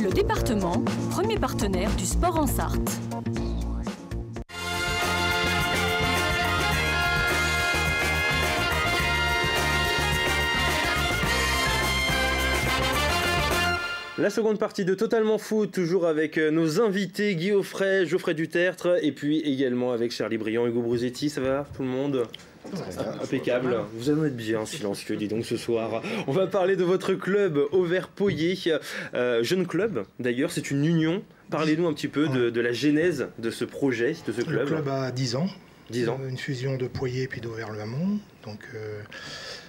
Le département, premier partenaire du sport en Sarthe. La seconde partie de Totalement Foot, toujours avec nos invités Guy Offray, Geoffrey Dutertre, et puis également avec Charlie Briand, Hugo Brusetti. Ça va tout le monde? Impeccable. Vous allez être bien silencieux, dis donc, ce soir. On va parler de votre club Auvers-Poyet, jeune club d'ailleurs, c'est une union. Parlez-nous un petit peu de la genèse de ce projet, de ce club. Le club a 10 ans. 10 ans. Une fusion de Poyet puis d'Auvers-le-Hamon. Donc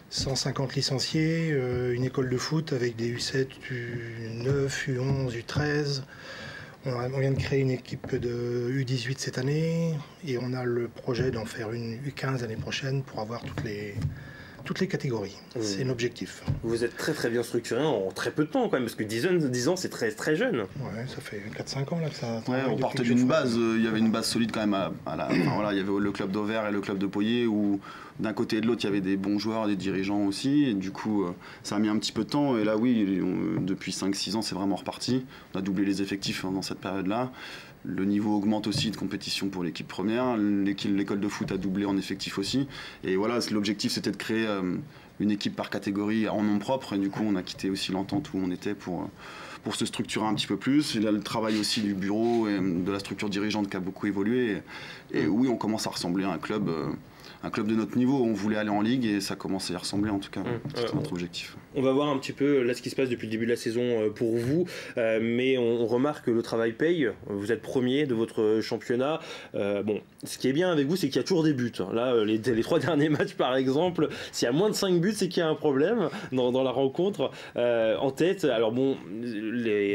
150 licenciés, une école de foot avec des U7, U9, U11, U13. On vient de créer une équipe de U18 cette année et on a le projet d'en faire une U15 l'année prochaine pour avoir toutes les catégories. C'est l'objectif. Vous êtes très très bien structuré en très peu de temps quand même, parce que 10 ans c'est très très jeune. Ouais, ça fait 4-5 ans là que ça... Ouais, on partait d'une base, il y avait une base solide quand même voilà, il y avait le club d'Auvers et le club de Poyet où d'un côté et de l'autre il y avait des bons joueurs, des dirigeants aussi, et du coup ça a mis un petit peu de temps, et là oui, depuis 5-6 ans c'est vraiment reparti. On a doublé les effectifs dans cette période-là. Le niveau augmente aussi de compétition pour l'équipe première. L'école de foot a doublé en effectif aussi. Et voilà, l'objectif c'était de créer une équipe par catégorie en nom propre. Et du coup, on a quitté aussi l'entente où on était pour se structurer un petit peu plus. Et là, le travail aussi du bureau et de la structure dirigeante qui a beaucoup évolué. Et oui, on commence à ressembler à un club de notre niveau. On voulait aller en Ligue et ça commence à y ressembler en tout cas. C'était notre objectif. On va voir un petit peu là ce qui se passe depuis le début de la saison pour vous, mais on remarque que le travail paye. Vous êtes premier de votre championnat. Bon, ce qui est bien avec vous, c'est qu'il y a toujours des buts. Là, les 3 derniers matchs par exemple, s'il y a moins de 5 buts, c'est qu'il y a un problème dans la rencontre. En tête, alors bon,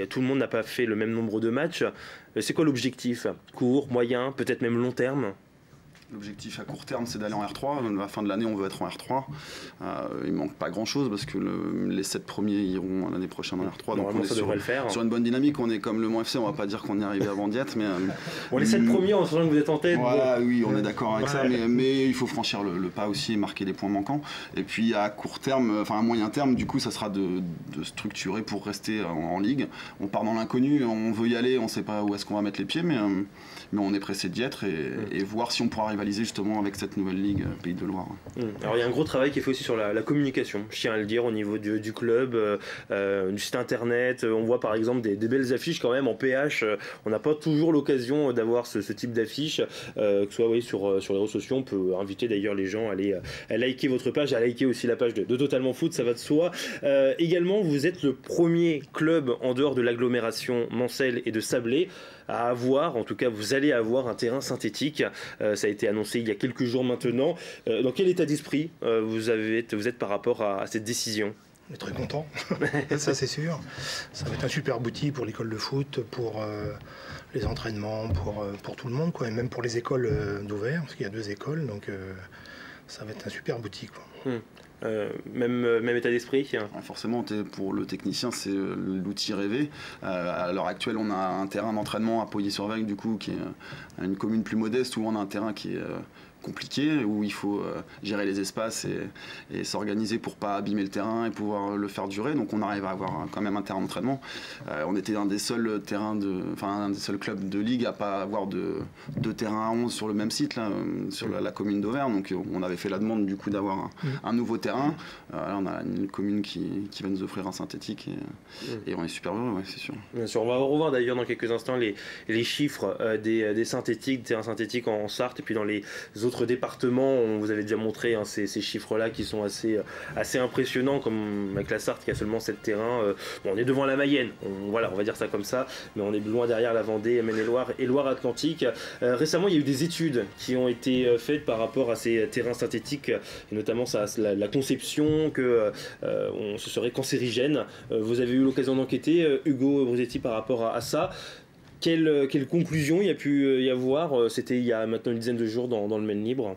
tout le monde n'a pas fait le même nombre de matchs. C'est quoi l'objectif? Court, moyen, peut-être même long terme? L'objectif à court terme, c'est d'aller en R3. À la fin de l'année, on veut être en R3. Il manque pas grand-chose parce que les 7 premiers iront l'année prochaine en R3. Normalement, donc on est devrait le faire. Sur une bonne dynamique. On est comme le Mans FC, on va pas dire qu'on est arrivé avant Diète, mais... Bon, les 7 premiers, en sachant que vous êtes en tête... Voilà, bon. Oui, on est d'accord avec ça, mais il faut franchir le pas aussi et marquer les points manquants. Et puis à court terme, enfin à moyen terme, du coup, ça sera de structurer pour rester en Ligue. On part dans l'inconnu, on veut y aller, on sait pas où est-ce qu'on va mettre les pieds, mais on est pressé d'y être et voir si on pourra rivaliser justement avec cette nouvelle ligue Pays de Loire. Alors il y a un gros travail qui est fait aussi sur la communication, je tiens à le dire, au niveau du club, du site internet. On voit par exemple des belles affiches quand même en PH. On n'a pas toujours l'occasion d'avoir ce type d'affiches, que ce soit sur les réseaux sociaux. On peut inviter d'ailleurs les gens à aller à liker votre page, à liker aussi la page de Totalement Foot, ça va de soi. Également, vous êtes le premier club en dehors de l'agglomération Mancel et de Sablé à avoir, en tout cas vous allez avoir un terrain synthétique. Ça a été annoncé il y a quelques jours maintenant. Dans quel état d'esprit vous êtes par rapport à cette décision? On est très content, ça c'est sûr. Ça va être un super outil pour l'école de foot, pour les entraînements, pour tout le monde, quoi, et même pour les écoles d'Auvers, parce qu'il y a 2 écoles, donc ça va être un super outil, quoi. Même état d'esprit. Forcément, pour le technicien, c'est l'outil rêvé. À l'heure actuelle, on a un terrain d'entraînement à Poyet-sur-Vègue, du coup, qui est une commune plus modeste, où on a un terrain qui est compliqué, où il faut gérer les espaces et s'organiser pour pas abîmer le terrain et pouvoir le faire durer. Donc on arrive à avoir quand même un terrain d'entraînement. On était un des seuls clubs de ligue à pas avoir de terrain à 11 sur le même site là, sur la commune d'Auvers. Donc on avait fait la demande du coup d'avoir un nouveau terrain. Là on a une commune qui va nous offrir un synthétique et on est super heureux, ouais, c'est sûr. Bien sûr, on va revoir d'ailleurs dans quelques instants les chiffres des synthétiques, terrains synthétiques en Sarthe et puis dans les autres départements. On vous avait déjà montré ces chiffres-là qui sont assez impressionnants, comme avec la Sarthe qui a seulement 7 terrains. Bon, on est devant la Mayenne, on va dire ça comme ça, mais on est loin derrière la Vendée, Maine-et-Loire et Loire-Atlantique. Récemment, il y a eu des études qui ont été faites par rapport à ces terrains synthétiques, et notamment la conception que ce serait cancérigène. Vous avez eu l'occasion d'enquêter, Hugo Brusetti, par rapport à ça. Quelle conclusion il y a pu y avoir? C'était il y a maintenant une dizaine de jours dans le Maine Libre.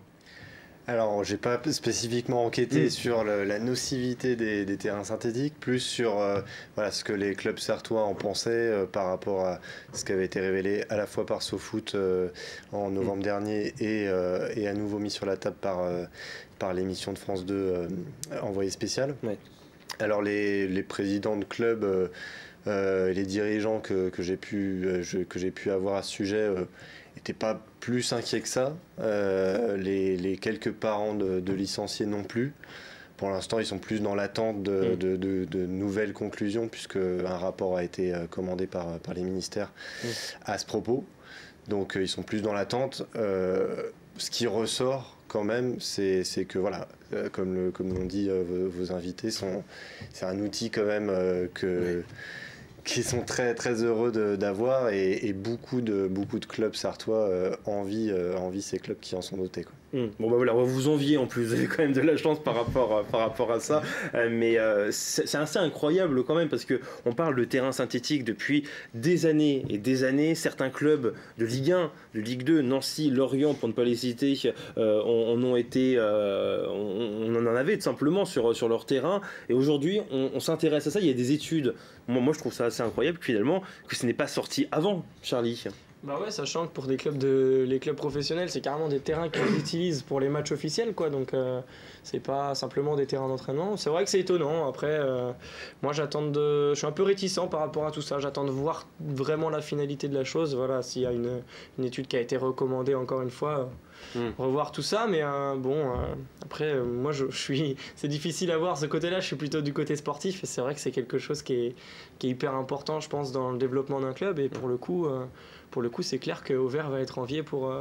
Alors, j'ai pas spécifiquement enquêté sur la nocivité des terrains synthétiques, plus sur ce que les clubs sartois en pensaient par rapport à ce qui avait été révélé à la fois par SoFoot en novembre dernier et à nouveau mis sur la table par l'émission de France 2 Envoyé spécial. Ouais. Alors, les présidents de clubs Les dirigeants que j'ai pu avoir à ce sujet n'étaient pas plus inquiets que ça. Les quelques parents de licenciés non plus. Pour l'instant, ils sont plus dans l'attente de nouvelles conclusions, puisque un rapport a été commandé par les ministères à ce propos. Donc, ils sont plus dans l'attente. Ce qui ressort quand même, c'est que voilà, comme l'ont dit vos invités, c'est un outil quand même qui sont très très heureux d'avoir et beaucoup de clubs sartois envient ces clubs qui en sont dotés, quoi. Bon bah voilà, on va vous envier en plus, vous avez quand même de la chance par rapport à ça, mais c'est assez incroyable quand même parce que on parle de terrain synthétique depuis des années et des années. Certains clubs de Ligue 1, de Ligue 2, Nancy, Lorient pour ne pas les citer, on en avait tout simplement sur leur terrain, et aujourd'hui on s'intéresse à ça. Il y a des études, moi je trouve ça assez incroyable finalement que ce n'est pas sorti avant, Charlie. Bah ouais, sachant que pour les clubs professionnels, c'est carrément des terrains qu'ils utilisent pour les matchs officiels, quoi. Donc c'est pas simplement des terrains d'entraînement. C'est vrai que c'est étonnant. Après, moi je suis un peu réticent par rapport à tout ça. J'attends de voir vraiment la finalité de la chose. Voilà, s'il y a une étude qui a été recommandée encore une fois, revoir tout ça. Mais après, moi c'est difficile à voir ce côté-là. Je suis plutôt du côté sportif et c'est vrai que c'est quelque chose qui est hyper important, je pense, dans le développement d'un club. Et pour le coup, c'est clair que Auvers va être envié pour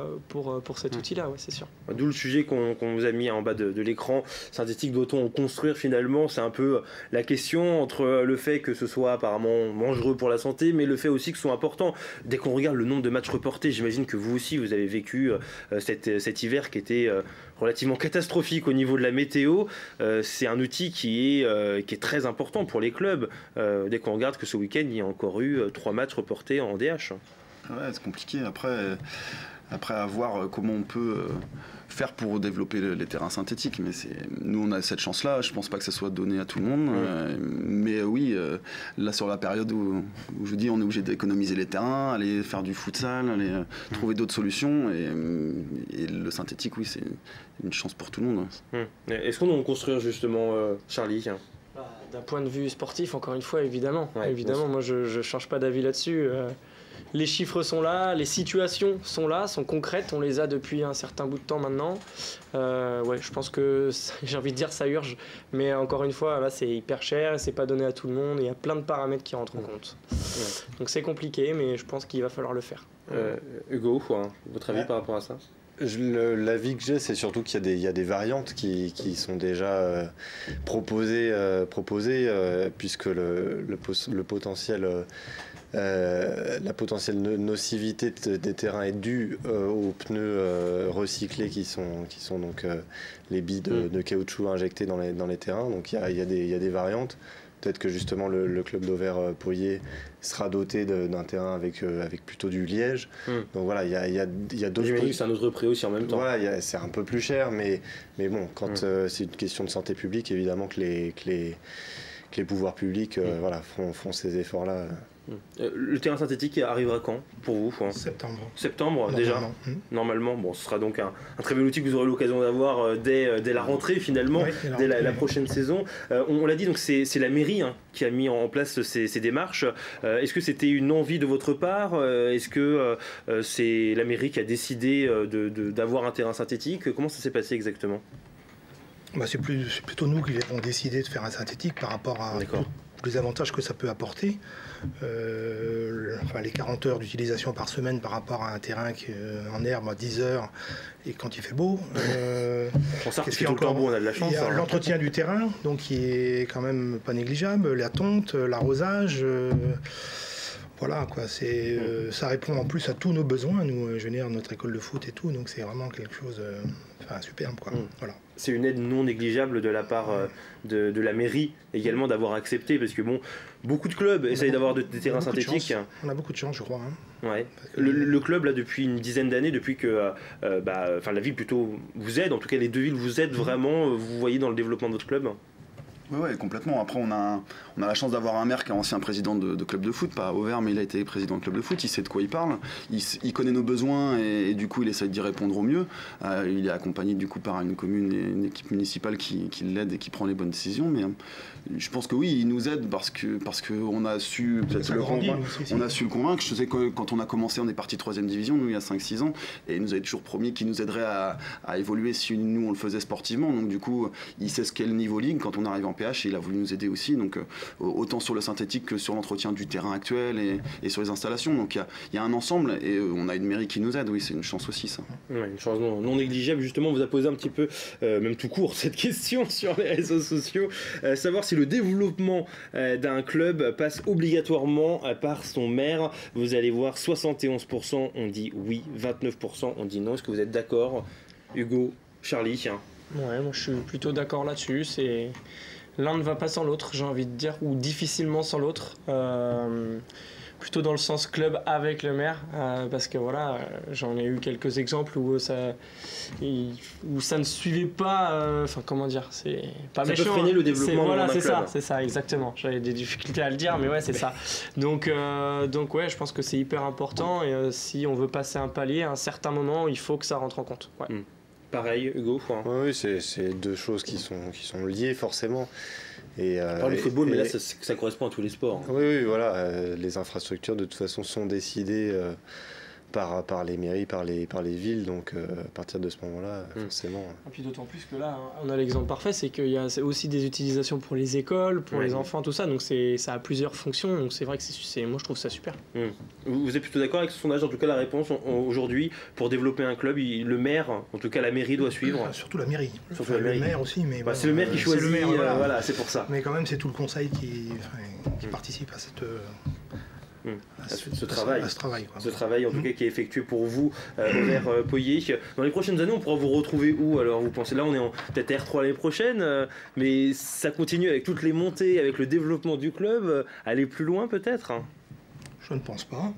cet outil-là, ouais, c'est sûr. D'où le sujet qu'on vous a mis en bas de l'écran. Synthétique, doit-on construire finalement? C'est un peu la question entre le fait que ce soit apparemment dangereux pour la santé, mais le fait aussi que ce soit important. Dès qu'on regarde le nombre de matchs reportés, j'imagine que vous aussi, vous avez vécu cet hiver qui était relativement catastrophique au niveau de la météo. C'est un outil qui est très important pour les clubs. Dès qu'on regarde que ce week-end, il y a encore eu 3 matchs reportés en DH. Ouais, c'est compliqué. Après à voir comment on peut faire pour développer les terrains synthétiques. Mais nous, on a cette chance-là. Je pense pas que ça soit donné à tout le monde. Mais oui, là, sur la période où je dis on est obligé d'économiser les terrains, aller faire du futsal, aller trouver d'autres solutions. Et le synthétique, oui, c'est une chance pour tout le monde. Est-ce qu'on doit en construire justement, Charlie? D'un point de vue sportif, encore une fois, évidemment. Ouais, évidemment, moi, je change pas d'avis là-dessus. Les chiffres sont là, les situations sont là, sont concrètes, on les a depuis un certain bout de temps maintenant. Ouais, je pense que j'ai envie de dire ça urge, mais encore une fois, là c'est hyper cher, c'est pas donné à tout le monde, il y a plein de paramètres qui rentrent en compte. Donc c'est compliqué, mais je pense qu'il va falloir le faire. Hugo, votre avis par rapport à ça? L'avis que j'ai, c'est surtout qu'il y a des variantes qui sont déjà proposées, puisque le potentiel... la potentielle nocivité des terrains est due aux pneus recyclés qui sont donc les billes de caoutchouc injectées dans les terrains. Donc il y a des variantes. Peut-être que justement le club d'Auvers-Poyer sera doté d'un terrain avec plutôt du liège. Donc voilà, il y a d'autres... J'imagine que c'est un autre prix aussi en même temps. Voilà, c'est un peu plus cher, mais bon, quand c'est une question de santé publique, évidemment que les pouvoirs publics font ces efforts-là. Le terrain synthétique arrivera quand pour vous? Septembre déjà. Normalement. Bon, ce sera donc un très bel outil que vous aurez l'occasion d'avoir dès la rentrée finalement, dès la prochaine saison. On l'a dit, donc c'est la mairie qui a mis en place ces démarches. Est-ce que c'était une envie de votre part? Est-ce que c'est la mairie qui a décidé d'avoir un terrain synthétique? Comment ça s'est passé exactement? C'est plutôt nous qui avons décidé de faire un synthétique par rapport à tous les avantages que ça peut apporter. Les 40 heures d'utilisation par semaine par rapport à un terrain qui est en herbe à 10 heures et quand il fait beau. Qu'est-ce qui est encore beau, on a de la chance. Il y a l'entretien du terrain, donc qui est quand même pas négligeable, la tonte, l'arrosage. Voilà, quoi, ça répond en plus à tous nos besoins, nous, je veux dire, notre école de foot et tout, donc c'est vraiment quelque chose superbe, quoi. Voilà. C'est une aide non négligeable de la part de la mairie également d'avoir accepté, parce que beaucoup de clubs essayent d'avoir des terrains synthétiques. On a beaucoup de chance, je crois. Ouais. Le club, là, depuis une dizaine d'années, depuis que la ville plutôt vous aide, en tout cas les deux villes vous aident vraiment, vous voyez dans le développement de votre club? Ouais, complètement. Après, on a la chance d'avoir un maire qui est ancien président de club de foot, pas Auvergne, mais il a été président de club de foot, il sait de quoi il parle, il connaît nos besoins et du coup il essaie d'y répondre au mieux. Il est accompagné du coup par une commune et une équipe municipale qui l'aide et qui prend les bonnes décisions, mais je pense que oui, il nous aide parce qu'on a su peut-être on a su le convaincre. Je sais que quand on a commencé, on est parti 3e division, nous il y a 5-6 ans, et il nous avait toujours promis qu'il nous aiderait à évoluer si nous on le faisait sportivement, donc du coup il sait ce qu'est le niveau ligue quand on arrive en PH et il a voulu nous aider aussi, donc autant sur le synthétique que sur l'entretien du terrain actuel et sur les installations, donc il y a un ensemble et on a une mairie qui nous aide, oui c'est une chance aussi ça. Ouais, une chance non négligeable. Justement, on vous a posé un petit peu, même tout court, cette question sur les réseaux sociaux, savoir si le développement d'un club passe obligatoirement par son maire. Vous allez voir, 71% ont dit oui, 29% ont dit non. Est-ce que vous êtes d'accord, Hugo, Charlie? Ouais, moi je suis plutôt d'accord là-dessus. L'un ne va pas sans l'autre, j'ai envie de dire, ou difficilement sans l'autre. Plutôt dans le sens club avec le maire, parce que voilà, j'en ai eu quelques exemples où ça ne suivait pas, enfin comment dire, c'est pas méchant. Ça peut freiner le développement voilà, d'un club. C'est ça, exactement. J'avais des difficultés à le dire, mais ouais, c'est ça. Donc ouais, je pense que c'est hyper important et si on veut passer un palier, à un certain moment, il faut que ça rentre en compte. Ouais. Pareil, Hugo. Oui, c'est deux choses qui sont liées forcément. On parle du football, mais là ça correspond à tous les sports. Oui, voilà. Les infrastructures de toute façon sont décidées par les mairies, par les villes, donc à partir de ce moment-là, forcément. Et puis d'autant plus que là, on a l'exemple parfait, c'est qu'il y a aussi des utilisations pour les écoles, pour les enfants, tout ça, donc ça a plusieurs fonctions, donc c'est vrai que moi je trouve ça super. Vous êtes plutôt d'accord avec ce sondage? En tout cas, la réponse aujourd'hui, pour développer un club, le maire, en tout cas la mairie doit suivre. Surtout la mairie. Surtout la mairie. Le maire aussi, mais c'est le maire qui choisit, le maire, voilà, c'est pour ça. Mais quand même, c'est tout le conseil qui participe à cette... ce travail, quoi. Ce travail en tout cas qui est effectué pour vous Auvergne-Poyet. Dans les prochaines années, on pourra vous retrouver où? Alors vous pensez, là on est peut-être R3 l'année prochaine, mais ça continue avec toutes les montées, avec le développement du club, aller plus loin peut-être? Je ne pense pas.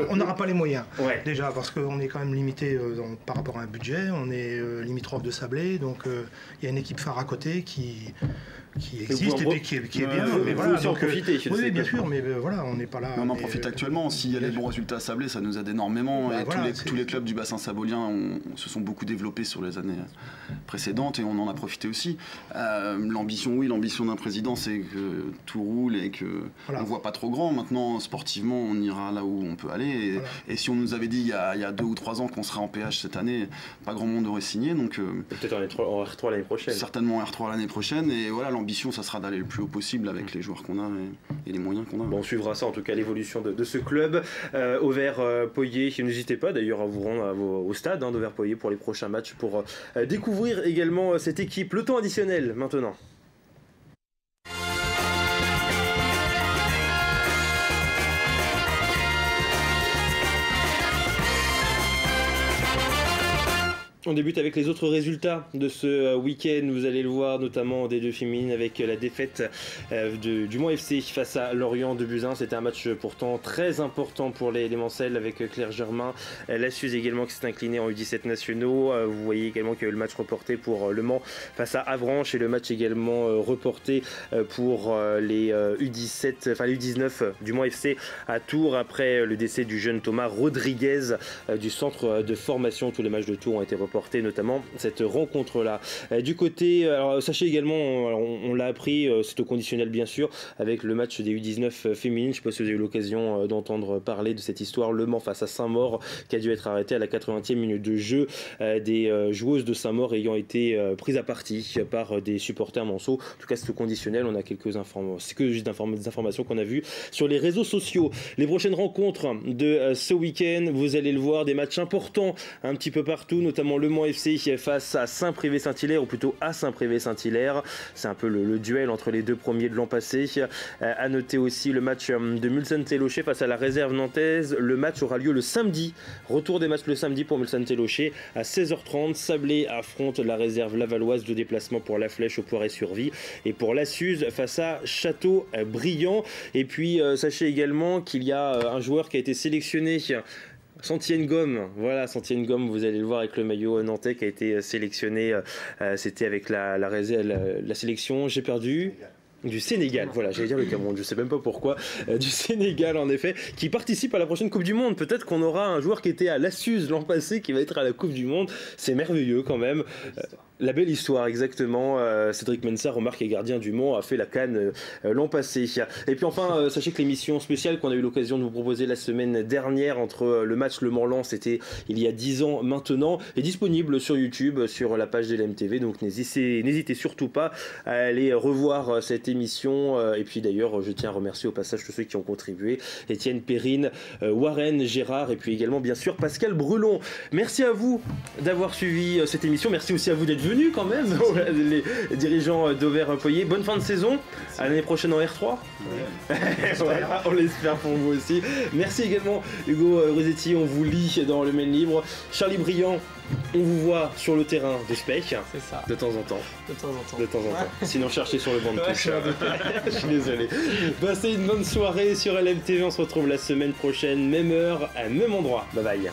On n'aura pas les moyens. Déjà, parce qu'on est quand même limité par rapport à un budget. On est limitrophe de Sablé, donc il y a une équipe phare à côté qui existe et qui est bien. Mais voilà, donc, oui, bien sûr, mais voilà, on n'est pas là. On en profite actuellement. S'il y a des bons résultats à Sablé, ça nous aide énormément. Tous les clubs du bassin sabolien se sont beaucoup développés sur les années précédentes et on en a profité aussi. L'ambition d'un président, c'est que tout roule et qu'on ne voit pas trop grand. Maintenant, sportivement, on ira là où on peut aller. Et si on nous avait dit il y a 2 ou 3 ans qu'on serait en PH cette année, pas grand monde aurait signé. Donc peut-être en R3 l'année prochaine. Certainement en R3 l'année prochaine. Et voilà, l'ambition, ça sera d'aller le plus haut possible avec les joueurs qu'on a et les moyens qu'on a. On suivra ça, en tout cas, l'évolution de ce club. Auvergne-Poyet, n'hésitez pas d'ailleurs à vous rendre au stade d'Auvergne-Poyet pour les prochains matchs pour découvrir également cette équipe. Le temps additionnel maintenant. On débute avec les autres résultats de ce week-end. Vous allez le voir, notamment des deux féminines avec la défaite du Mans FC face à Lorient 2-1. C'était un match pourtant très important pour les Mancelles avec Claire Germain. La Suze également qui s'est inclinée en U17 nationaux. Vous voyez également qu'il y a eu le match reporté pour Le Mans face à Avranches et le match également reporté pour les U17, enfin les U19 du Mans FC à Tours après le décès du jeune Thomas Rodriguez du centre de formation. Tous les matchs de Tours ont été reportés, notamment cette rencontre-là. Du côté, alors sachez également, on l'a appris, c'est au conditionnel bien sûr, avec le match des U19 féminines. Je ne sais pas si vous avez eu l'occasion d'entendre parler de cette histoire. Le Mans face à Saint-Maur, qui a dû être arrêté à la 80e minute de jeu. Des joueuses de Saint-Maur ayant été prises à partie par des supporters manceaux. En tout cas, c'est au conditionnel. On a quelques informations, c'est que juste des informations qu'on a vues sur les réseaux sociaux. Les prochaines rencontres de ce week-end, vous allez le voir, des matchs importants un petit peu partout, notamment le Mans FC face à Saint-Privé-Saint-Hilaire, ou plutôt à Saint-Privé-Saint-Hilaire. C'est un peu le duel entre les deux premiers de l'an passé. À noter aussi le match de Mulsanne-Télocher face à la réserve nantaise. Le match aura lieu le samedi. Retour des matchs le samedi pour Mulsanne-Télocher à 16h30. Sablé affronte la réserve lavalloise de déplacement pour la Flèche au Poiret-sur-Vie. Et pour la Suze face à Châteaubriand. Et puis sachez également qu'il y a un joueur qui a été sélectionné Santi Ngom, voilà, Santi Ngom, vous allez le voir avec le maillot nantais qui a été sélectionné, c'était avec la sélection, j'ai perdu... Du Sénégal, voilà, j'allais dire le Cameroun, je sais même pas pourquoi, du Sénégal en effet, qui participe à la prochaine Coupe du Monde. Peut-être qu'on aura un joueur qui était à l'Assuz l'an passé qui va être à la Coupe du Monde, c'est merveilleux quand même. La belle histoire, exactement. Cédric Mensah, remarque, est gardien du Mans, a fait la CAN l'an passé. Et puis enfin, sachez que l'émission spéciale qu'on a eu l'occasion de vous proposer la semaine dernière entre le match Le Mans-Lens, c'était il y a 10 ans maintenant, est disponible sur YouTube, sur la page de l'MTV. Donc n'hésitez surtout pas à aller revoir cette émission. Et puis d'ailleurs, je tiens à remercier au passage tous ceux qui ont contribué. Étienne Perrine, Warren, Gérard et puis également bien sûr Pascal Brulon. Merci à vous d'avoir suivi cette émission. Merci aussi à vous d'être venus quand même, les dirigeants d'Auvers-Poyer. Bonne fin de saison. À l'année prochaine en R3. Ouais. Voilà, on l'espère pour vous aussi. Merci également Hugo Rosetti, on vous lit dans le mail libre. Charlie Briand, on vous voit sur le terrain de Spec. C'est ça. De temps en temps. De temps en temps. Sinon, cherchez sur le banc de touche. Je suis désolé. Passez une bonne soirée sur LMTV. On se retrouve la semaine prochaine, même heure, à même endroit. Bye bye.